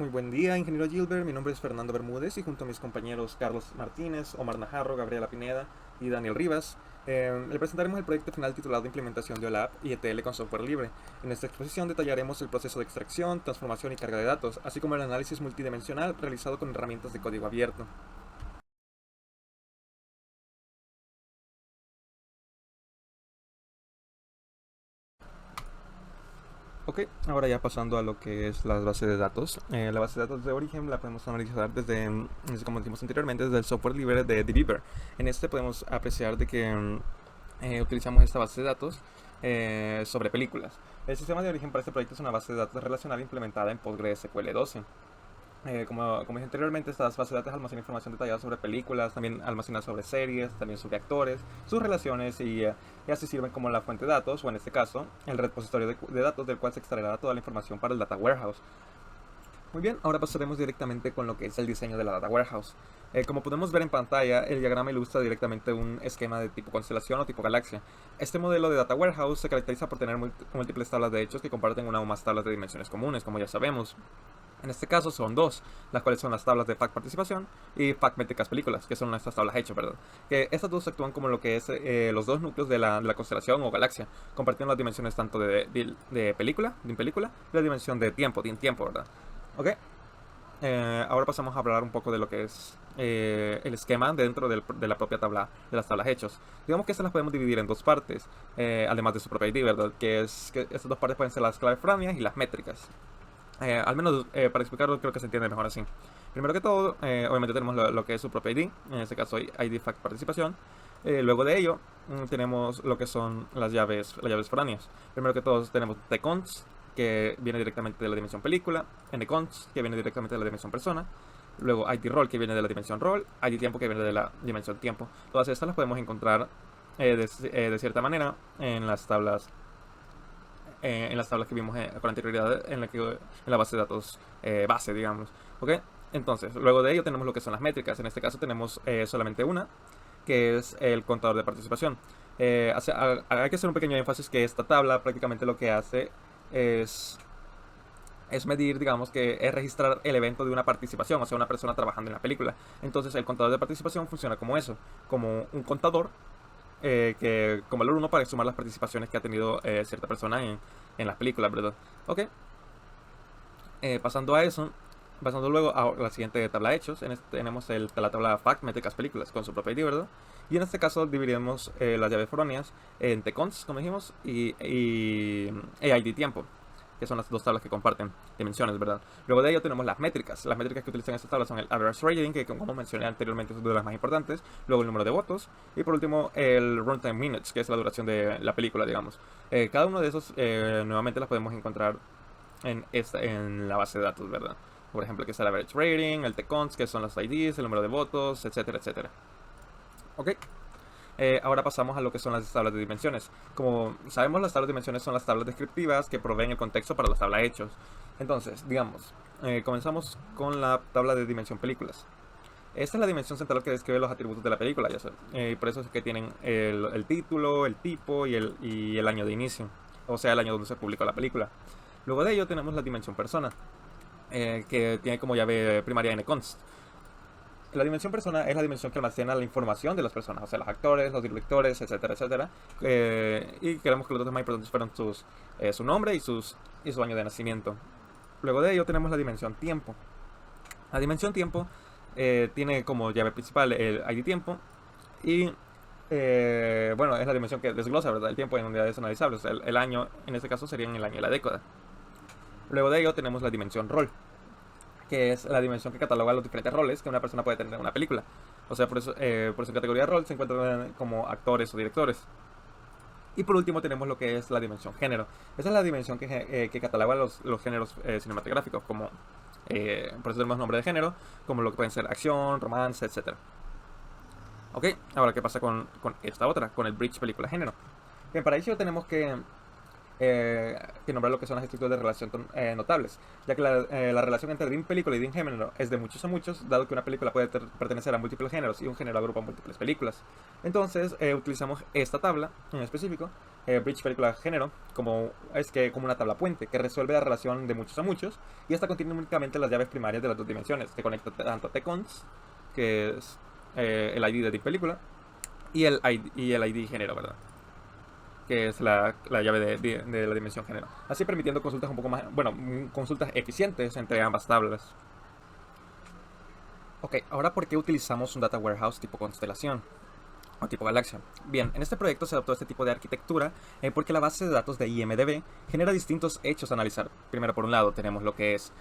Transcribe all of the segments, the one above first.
Muy buen día, ingeniero Gilbert. Mi nombre es Fernando Bermúdez y junto a mis compañeros Carlos Martínez, Omar Najarro, Gabriela Pineda y Daniel Rivas, le presentaremos el proyecto final titulado Implementación de OLAP y ETL con software libre. En esta exposición detallaremos el proceso de extracción, transformación y carga de datos, así como el análisis multidimensional realizado con herramientas de código abierto. Ok, ahora ya pasando a lo que es las bases de datos. La base de datos de origen la podemos analizar desde, como dijimos anteriormente, desde el software libre de Beaver. En este podemos apreciar de que utilizamos esta base de datos sobre películas. El sistema de origen para este proyecto es una base de datos relacional implementada en PostgreSQL 12. Como dije anteriormente, estas bases de datos almacenan información detallada sobre películas, también almacenan sobre series, también sobre actores, sus relaciones y así sirven como la fuente de datos, o en este caso, el repositorio de datos del cual se extraerá toda la información para el Data Warehouse. Muy bien, ahora pasaremos directamente con lo que es el diseño de la Data Warehouse. Como podemos ver en pantalla, el diagrama ilustra directamente un esquema de tipo constelación o tipo galaxia. Este modelo de Data Warehouse se caracteriza por tener múltiples tablas de hechos que comparten una o más tablas de dimensiones comunes, como ya sabemos. En este caso son dos, las cuales son las tablas de FAC participación y FAC métricas películas, que son estas tablas hechas, ¿verdad? Que estas dos actúan como lo que es los dos núcleos de la constelación o galaxia, compartiendo las dimensiones tanto de película, y la dimensión de tiempo, ¿verdad? Ok, ahora pasamos a hablar un poco de lo que es el esquema dentro de la propia tabla, de las tablas hechos. Digamos que estas las podemos dividir en dos partes, además de su propia ID, ¿verdad? Que estas dos partes pueden ser las claves foráneas y las métricas. Al menos para explicarlo creo que se entiende mejor así. Primero que todo, obviamente tenemos lo que es su propia ID, en este caso ID Fact Participación. Luego de ello, tenemos lo que son las llaves foráneas. Primero que todo tenemos tcons, que viene directamente de la dimensión película, ncons, que viene directamente de la dimensión persona. Luego ID Role, que viene de la dimensión rol, ID Tiempo, que viene de la dimensión tiempo. Todas estas las podemos encontrar de cierta manera en las tablas que vimos con anterioridad en la base de datos base, digamos. ¿Ok? Entonces, luego de ello tenemos lo que son las métricas. En este caso tenemos solamente una, que es el contador de participación. Hay que hacer un pequeño énfasis que esta tabla prácticamente lo que hace es es medir, digamos, que es registrar el evento de una participación, o sea, una persona trabajando en la película. Entonces, el contador de participación funciona como eso, como un contador que como valor 1 para sumar las participaciones que ha tenido cierta persona en las películas, ¿verdad? Ok, pasando a eso, pasando luego a la siguiente tabla de hechos, tenemos la tabla FAC, métricas películas, con su propia ID, ¿verdad? Y en este caso dividiremos las llaves foráneas en tcons, como dijimos, y ID tiempo, que son las dos tablas que comparten dimensiones, ¿verdad? Luego de ello tenemos las métricas. Las métricas que utilizan estas tablas son el average rating, que como mencioné anteriormente es una de las más importantes, luego el número de votos, y por último el runtime minutes, que es la duración de la película, digamos. Cada uno de esos nuevamente las podemos encontrar en la base de datos, ¿verdad? Por ejemplo, que es el average rating, el tcons, que son los IDs, el número de votos, etcétera, etcétera. Ok. Ahora pasamos a lo que son las tablas de dimensiones. Como sabemos, las tablas de dimensiones son las tablas descriptivas que proveen el contexto para las tablas hechos. Entonces, digamos, comenzamos con la tabla de dimensión películas. Esta es la dimensión central que describe los atributos de la película, ya sabes. Por eso es que tienen el título, el tipo y el año de inicio. O sea, el año donde se publicó la película. Luego de ello tenemos la dimensión persona, que tiene como llave primaria nconst. La dimensión persona es la dimensión que almacena la información de las personas, o sea, los actores, los directores, etcétera, etcétera. Y queremos que los datos más importantes fueran su nombre y su año de nacimiento. Luego de ello tenemos la dimensión tiempo. La dimensión tiempo tiene como llave principal el ID tiempo y bueno, es la dimensión que desglosa, ¿verdad? El tiempo en unidades analizables. O sea, el año, en este caso, sería en el año de la década. Luego de ello tenemos la dimensión rol, que es la dimensión que cataloga los diferentes roles que una persona puede tener en una película. O sea, por eso en categoría rol se encuentran como actores o directores. Y por último tenemos lo que es la dimensión género. Esa es la dimensión que cataloga los géneros cinematográficos, como por eso tenemos nombre de género, como lo que pueden ser acción, romance, etcétera. Ok, ahora qué pasa con esta otra, con el bridge película género. Bien, para ello tenemos que nombrar lo que son las estructuras de relación notables, ya que la relación entre DIN película y DIN género es de muchos a muchos, dado que una película puede pertenecer a múltiples géneros y un género agrupa múltiples películas. Entonces utilizamos esta tabla en específico bridge película género como una tabla puente que resuelve la relación de muchos a muchos y esta contiene únicamente las llaves primarias de las dos dimensiones que conecta tanto a tcons, que es el ID de película, y el ID género, ¿verdad? Que es la llave de la dimensión género. Así permitiendo consultas un poco más, bueno, consultas eficientes entre ambas tablas. Ok, ahora ¿por qué utilizamos un data warehouse tipo constelación? O tipo galaxia. Bien, en este proyecto se adoptó este tipo de arquitectura porque la base de datos de IMDb genera distintos hechos a analizar. Primero, por un lado, tenemos lo que es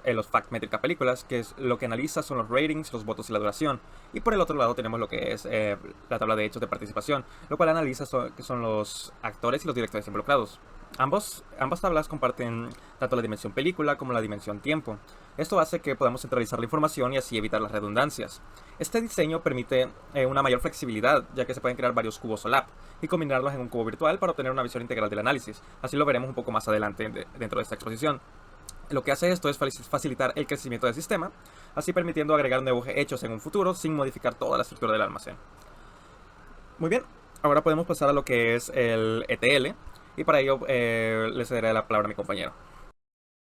los fact métrica películas, que es lo que analiza son los ratings, los votos y la duración. Y por el otro lado tenemos lo que es la tabla de hechos de participación, lo cual analiza que son los actores y los directores involucrados. Ambas tablas comparten tanto la dimensión película como la dimensión tiempo. Esto hace que podamos centralizar la información y así evitar las redundancias. Este diseño permite una mayor flexibilidad, ya que se pueden crear varios cubos OLAP y combinarlos en un cubo virtual para obtener una visión integral del análisis. Así lo veremos un poco más adelante dentro de esta exposición. Lo que hace esto es facilitar el crecimiento del sistema, así permitiendo agregar nuevos hechos en un futuro sin modificar toda la estructura del almacén. Muy bien, ahora podemos pasar a lo que es el ETL, y para ello le cederé la palabra a mi compañero.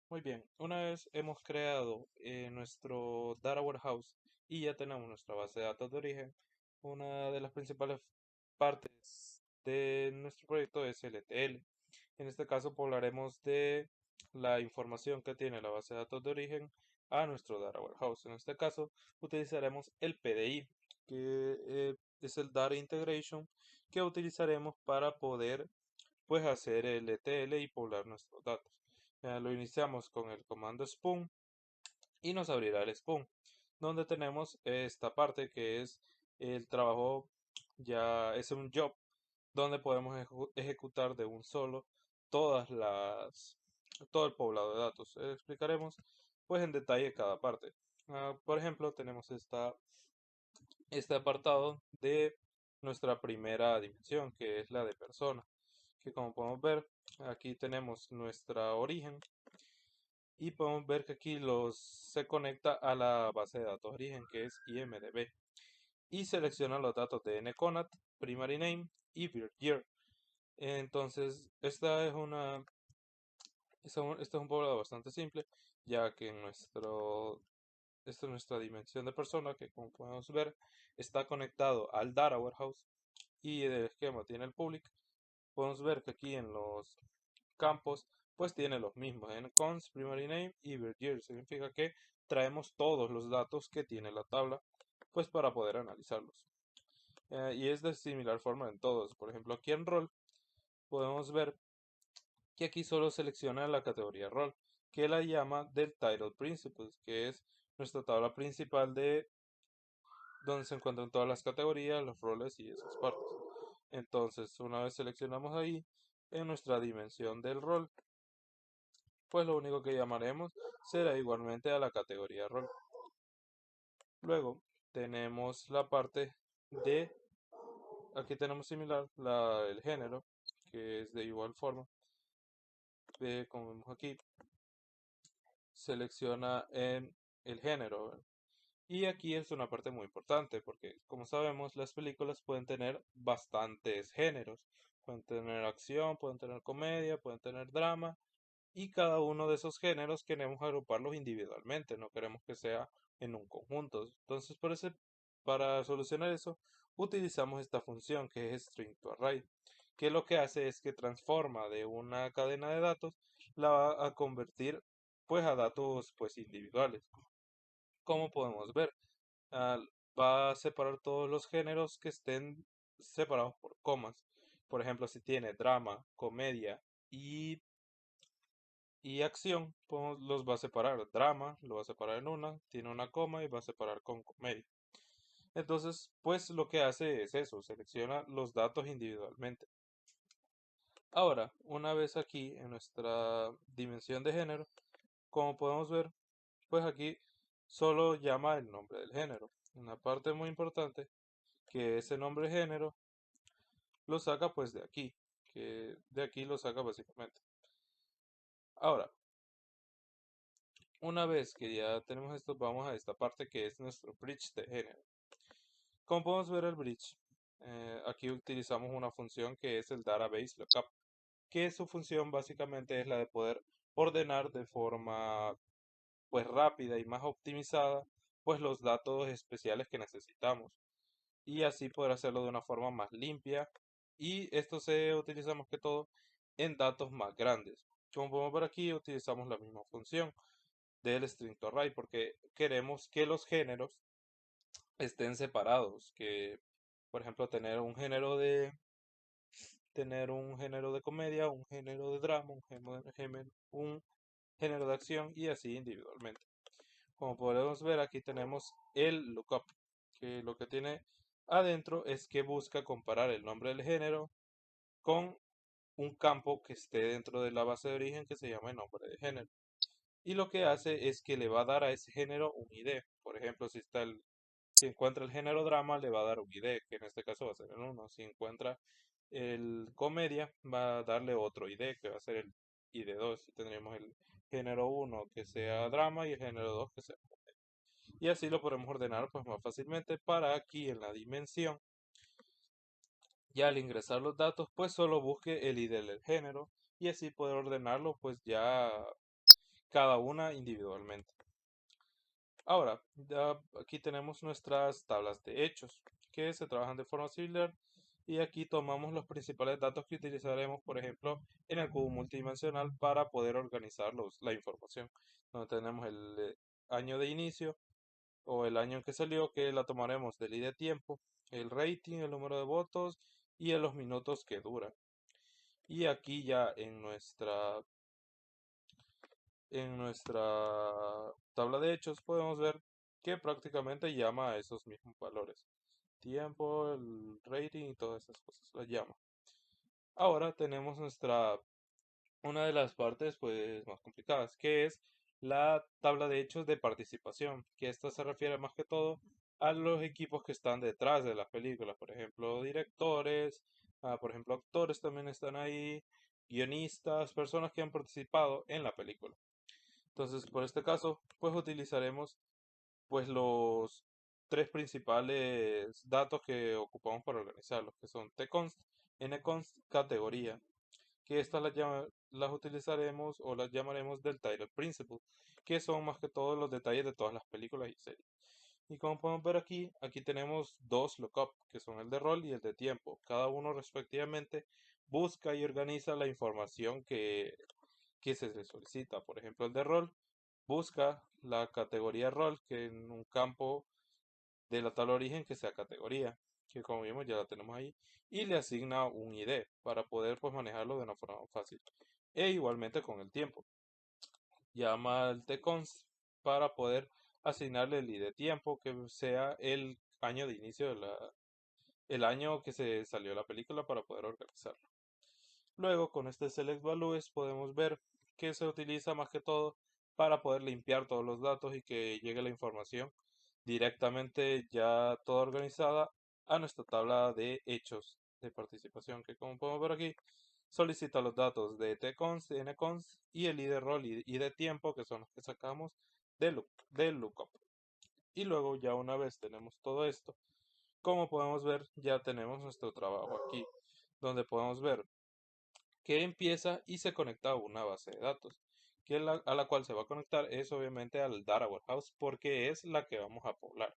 Muy bien, una vez hemos creado nuestro Data Warehouse y ya tenemos nuestra base de datos de origen, una de las principales partes de nuestro proyecto es el ETL. En este caso poblaremos de la información que tiene la base de datos de origen a nuestro Data Warehouse. En este caso utilizaremos el PDI, que es el Data Integration que utilizaremos para poder pues hacer el ETL y poblar nuestros datos. Lo iniciamos con el comando spoon y nos abrirá el spoon, donde tenemos esta parte que es el trabajo, ya es un job, donde podemos ejecutar de un solo todas las, todo el poblado de datos. Explicaremos pues en detalle cada parte. Por ejemplo, tenemos este apartado de nuestra primera dimensión, que es la de persona, que como podemos ver, aquí tenemos nuestra origen y podemos ver que aquí se conecta a la base de datos origen, que es IMDb, y selecciona los datos de nconat, primary name y birth year. Entonces, este es un poblado bastante simple, ya que esta es nuestra dimensión de persona, que como podemos ver está conectado al data warehouse y el esquema tiene el public. Podemos ver que aquí en los campos pues tiene los mismos en cons, primary name y birth year. Significa que traemos todos los datos que tiene la tabla pues para poder analizarlos. Y es de similar forma en todos. Por ejemplo, aquí en rol podemos ver que aquí solo selecciona la categoría rol, que la llama del title principles, que es nuestra tabla principal de donde se encuentran todas las categorías, los roles y esas partes. Entonces, una vez seleccionamos ahí en nuestra dimensión del rol, pues lo único que llamaremos será igualmente a la categoría rol. Luego tenemos la parte de, aquí tenemos similar el género, que es de igual forma, como vemos aquí, selecciona en el género, ¿verdad? Y aquí es una parte muy importante porque, como sabemos, las películas pueden tener bastantes géneros. Pueden tener acción, pueden tener comedia, pueden tener drama. Y cada uno de esos géneros queremos agruparlos individualmente, no queremos que sea en un conjunto. Entonces, para solucionar eso, utilizamos esta función que es string to array, que lo que hace es que transforma de una cadena de datos, la va a convertir pues a datos pues individuales. Como podemos ver, ah, va a separar todos los géneros que estén separados por comas. Por ejemplo, si tiene drama, comedia y acción, pues los va a separar. Drama lo va a separar en una, tiene una coma y va a separar con comedia. Entonces, pues lo que hace es eso, selecciona los datos individualmente. Ahora, una vez aquí en nuestra dimensión de género, como podemos ver, pues aquí solo llama el nombre del género. Una parte muy importante que ese nombre género lo saca pues de aquí, que de aquí lo saca básicamente. Ahora, una vez que ya tenemos esto, vamos a esta parte que es nuestro bridge de género. Como podemos ver el bridge, Aquí utilizamos una función que es el database lookup, que su función básicamente es la de poder ordenar de forma pues rápida y más optimizada pues los datos especiales que necesitamos y así poder hacerlo de una forma más limpia, y esto se utiliza más que todo en datos más grandes. Como podemos ver aquí, utilizamos la misma función del string to array porque queremos que los géneros estén separados, que por ejemplo tener un género de comedia, un género de drama, un género de acción y así individualmente. Como podemos ver, aquí tenemos el lookup, que lo que tiene adentro es que busca comparar el nombre del género con un campo que esté dentro de la base de origen que se llama el nombre de género. Y lo que hace es que le va a dar a ese género un ID. Por ejemplo, si encuentra el género drama, le va a dar un ID, que en este caso va a ser el 1. Si encuentra el comedia, va a darle otro ID, que va a ser el ID 2. Y tendríamos el género 1 que sea drama y el género 2 que sea. Y así lo podemos ordenar pues más fácilmente para aquí en la dimensión. Ya al ingresar los datos, pues solo busque el ID del género y así poder ordenarlo pues ya cada una individualmente. Ahora, ya aquí tenemos nuestras tablas de hechos que se trabajan de forma similar, y aquí tomamos los principales datos que utilizaremos, por ejemplo, en el cubo multidimensional para poder organizar la información. Donde tenemos el año de inicio o el año en que salió, que la tomaremos del ID tiempo, el rating, el número de votos y en los minutos que dura. Y aquí ya en nuestra tabla de hechos podemos ver que prácticamente llama a esos mismos valores. Tiempo, el rating y todas esas cosas las llama. Ahora tenemos una de las partes pues más complicadas, que es la tabla de hechos de participación, que esta se refiere más que todo a los equipos que están detrás de las películas, por ejemplo, directores, por ejemplo, actores también están ahí, guionistas, personas que han participado en la película. Entonces, por este caso, pues utilizaremos pues los tres principales datos que ocupamos para organizarlos, que son tconst, nconst, categoría, que estas las utilizaremos o las llamaremos del title principle, que son más que todo los detalles de todas las películas y series. Y como podemos ver aquí tenemos dos lookup, que son el de rol y el de tiempo. Cada uno respectivamente busca y organiza la información que se le solicita. Por ejemplo, el de rol busca la categoría rol, que en un campo de la tabla origen que sea categoría, que como vimos ya la tenemos ahí, y le asigna un ID para poder pues manejarlo de una forma fácil. E igualmente con el tiempo. Llama al tconst para poder asignarle el ID tiempo, que sea el año de inicio el año que se salió la película para poder organizarlo. Luego con este select values podemos ver que se utiliza más que todo para poder limpiar todos los datos y que llegue la información directamente ya toda organizada a nuestra tabla de hechos de participación, que como podemos ver aquí solicita los datos de tconst, nconst y el id rol y de tiempo, que son los que sacamos del lookup. Y luego ya una vez tenemos todo esto, como podemos ver ya tenemos nuestro trabajo aquí, donde podemos ver que empieza y se conecta a una base de datos, que a la cual se va a conectar es obviamente al Data Warehouse, porque es la que vamos a poblar.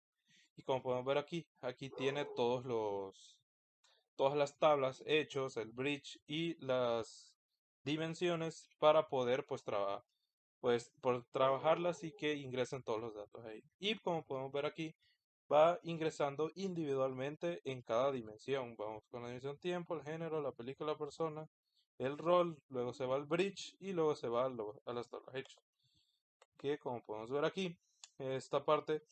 Y como podemos ver aquí tiene todas las tablas hechos, el bridge y las dimensiones para poder pues por trabajarlas y que ingresen todos los datos ahí. Y como podemos ver aquí, va ingresando individualmente en cada dimensión. Vamos con la dimensión tiempo, el género, la película, la persona, el rol, luego se va al bridge y luego se va a las tablas hechos. Que como podemos ver aquí, esta parte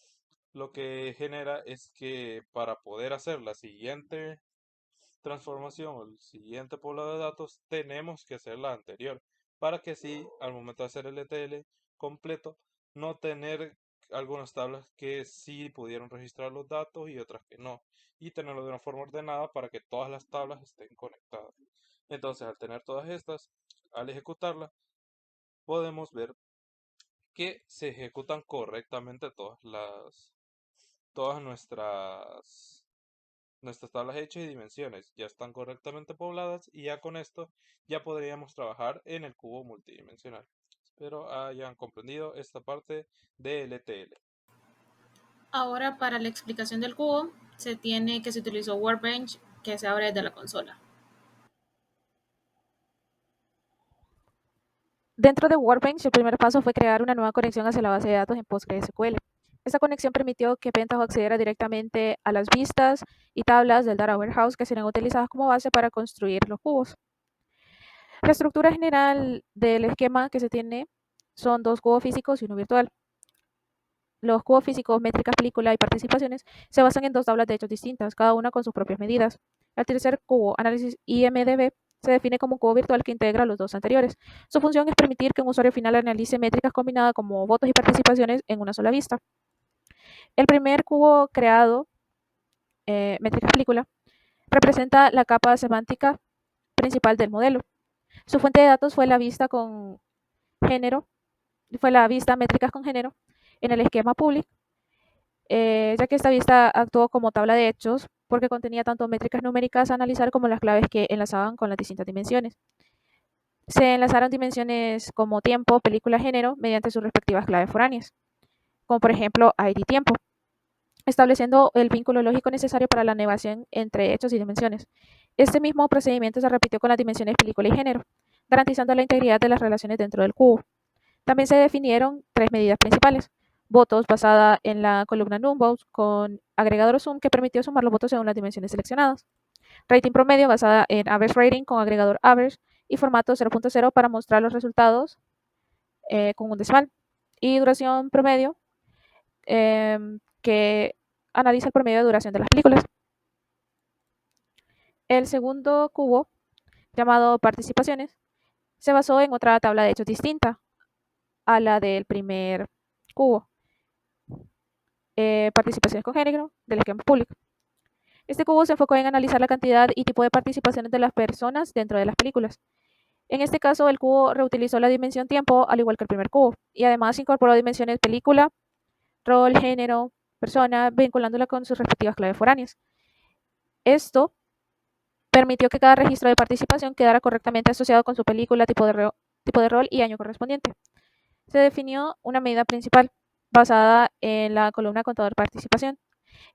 lo que genera es que para poder hacer la siguiente transformación o el siguiente poblado de datos, tenemos que hacer la anterior, para que así al momento de hacer el ETL completo, no tener algunas tablas que sí pudieron registrar los datos y otras que no, y tenerlo de una forma ordenada para que todas las tablas estén conectadas. Entonces, al tener todas estas, al ejecutarla, podemos ver que se ejecutan correctamente todas nuestras Nuestras tablas hechas y dimensiones ya están correctamente pobladas y ya con esto ya podríamos trabajar en el cubo multidimensional. Espero hayan comprendido esta parte de LTL. Ahora, para la explicación del cubo, se utilizó Workbench, que se abre desde la consola. Dentro de Workbench, el primer paso fue crear una nueva conexión hacia la base de datos en PostgreSQL. Esta conexión permitió que Pentaho accediera directamente a las vistas y tablas del Data Warehouse que serán utilizadas como base para construir los cubos. La estructura general del esquema que se tiene son dos cubos físicos y uno virtual. Los cubos físicos, métricas, película y participaciones se basan en dos tablas de hechos distintas, cada una con sus propias medidas. El tercer cubo, análisis IMDB, se define como un cubo virtual que integra los dos anteriores. Su función es permitir que un usuario final analice métricas combinadas como votos y participaciones en una sola vista. El primer cubo creado, métricas película, representa la capa semántica principal del modelo. Su fuente de datos fue la vista con género, fue la vista métricas con género en el esquema public, ya que esta vista actuó como tabla de hechos porque contenía tanto métricas numéricas a analizar como las claves que enlazaban con las distintas dimensiones. Se enlazaron dimensiones como tiempo, película, género mediante sus respectivas claves foráneas, como por ejemplo ID tiempo, estableciendo el vínculo lógico necesario para la navegación entre hechos y dimensiones. Este mismo procedimiento se repitió con las dimensiones película y género, garantizando la integridad de las relaciones dentro del cubo. También se definieron tres medidas principales. Votos basada en la columna numVotes con agregador sum que permitió sumar los votos según las dimensiones seleccionadas. Rating promedio basada en average rating con agregador average y formato 0.0 para mostrar los resultados con un decimal. Y duración promedio que analiza el promedio de duración de las películas. El segundo cubo, llamado participaciones, se basó en otra tabla de hechos distinta a la del primer cubo. Participaciones con género del esquema público. Este cubo se enfocó en analizar la cantidad y tipo de participaciones de las personas dentro de las películas. En este caso, el cubo reutilizó la dimensión tiempo al igual que el primer cubo y además incorporó dimensiones película, rol, género, persona, vinculándola con sus respectivas claves foráneas. Esto permitió que cada registro de participación quedara correctamente asociado con su película, tipo de rol y año correspondiente. Se definió una medida principal basada en la columna contador participación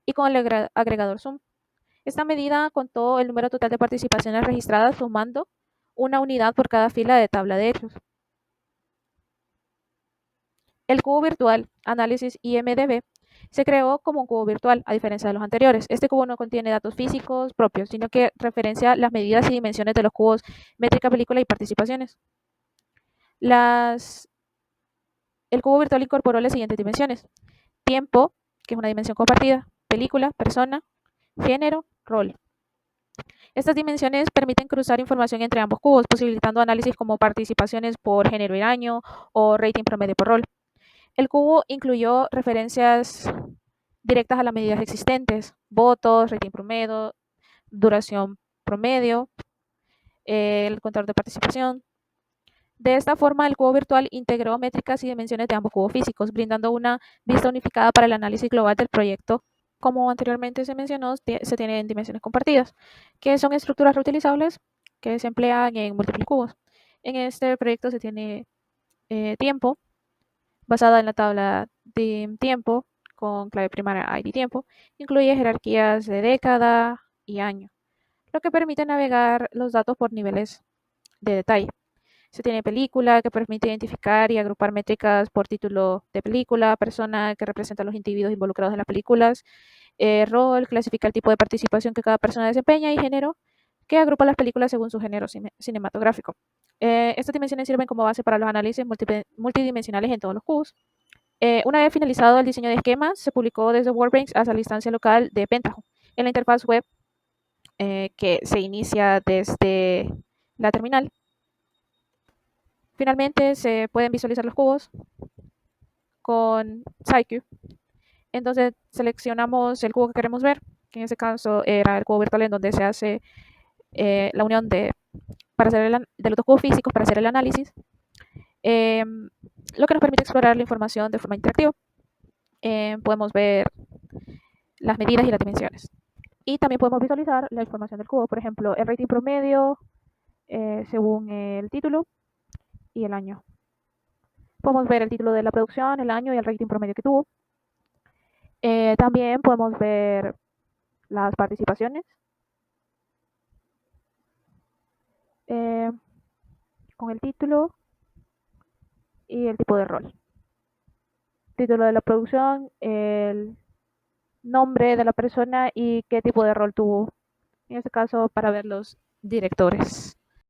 y con el agregador sum. Esta medida contó el número total de participaciones registradas sumando una unidad por cada fila de tabla de hechos. El cubo virtual, análisis IMDB, se creó como un cubo virtual, a diferencia de los anteriores. Este cubo no contiene datos físicos propios, sino que referencia las medidas y dimensiones de los cubos métrica, película y participaciones. El cubo virtual incorporó las siguientes dimensiones: tiempo, que es una dimensión compartida; película, persona; género, rol. Estas dimensiones permiten cruzar información entre ambos cubos, posibilitando análisis como participaciones por género y año o rating promedio por rol. El cubo incluyó referencias directas a las medidas existentes: votos, rating promedio, duración promedio, el contador de participación. De esta forma, el cubo virtual integró métricas y dimensiones de ambos cubos físicos, brindando una vista unificada para el análisis global del proyecto. Como anteriormente se mencionó, se tienen dimensiones compartidas, que son estructuras reutilizables que se emplean en múltiples cubos. En este proyecto se tiene tiempo, basada en la tabla de tiempo con clave primaria ID tiempo. Incluye jerarquías de década y año, lo que permite navegar los datos por niveles de detalle. Se tiene película, que permite identificar y agrupar métricas por título de película; persona, que representa a los individuos involucrados en las películas; rol, clasifica el tipo de participación que cada persona desempeña; y género, que agrupa las películas según su género cinematográfico. Estas dimensiones sirven como base para los análisis multidimensionales en todos los cubos. Una vez finalizado el diseño de esquemas, se publicó desde Workbench hasta la instancia local de Pentaho en la interfaz web que se inicia desde la terminal. Finalmente, se pueden visualizar los cubos con SciCube. Entonces, seleccionamos el cubo que queremos ver, que en este caso era el cubo virtual en donde se hace la unión de los dos cubos físicos para hacer el análisis, lo que nos permite explorar la información de forma interactiva. Podemos ver las medidas y las dimensiones. Y también podemos visualizar la información del cubo, por ejemplo, el rating promedio según el título y el año. Podemos ver el título de la producción, el año y el rating promedio que tuvo. También podemos ver las participaciones con el título y el tipo de rol. Título de la producción, el nombre de la persona y qué tipo de rol tuvo. En este caso, para ver los directores.